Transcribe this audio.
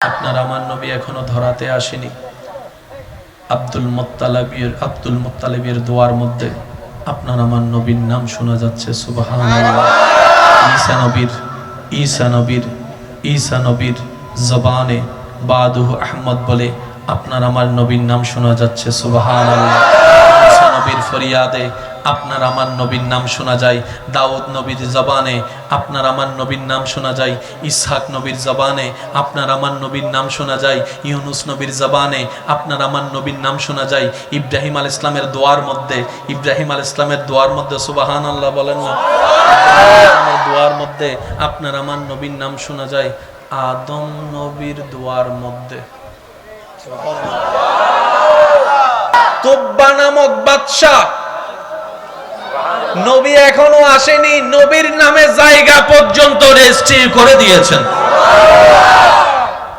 আপনার আমার নবী এখনো ধরাতে আসেনি। আব্দুল মুত্তালিবের দোয়ার মধ্যে আপনার আমার নবীর নাম শোনা যাচ্ছে। সুবহানাল্লাহ। ঈসা নবীর জবানে বাদুহু আহমদ বলে আপনার আমার নবীর নাম শোনা যাচ্ছে। সুবহানাল্লাহ। ঈসা নবীর ফরিয়াদে আপনার আমার নবীর নাম শোনা যায়। দাউদ নবীর জবানে আপনার আমার নবীর নাম শোনা যায়। ইসহাক নবীর জবানে আপনার আমার নবীর নাম শোনা যায়। ইউনুস নবীর জবানে আপনার আমার নবীর নাম শোনা যায়। ইব্রাহিম আলাইহিস সালামের দোয়ার মধ্যে সুবহানাল্লাহ বলেন না। দোয়ার মধ্যে আপনার আমার নবীর নাম শোনা যায়। আদম নবীর দোয়ার মধ্যে তুব্বা নামক বাদশা নবী এখনো আসেনি, নবীর নামে জায়গা পর্যন্ত রেজিস্ট্রি করে দিয়েছেন।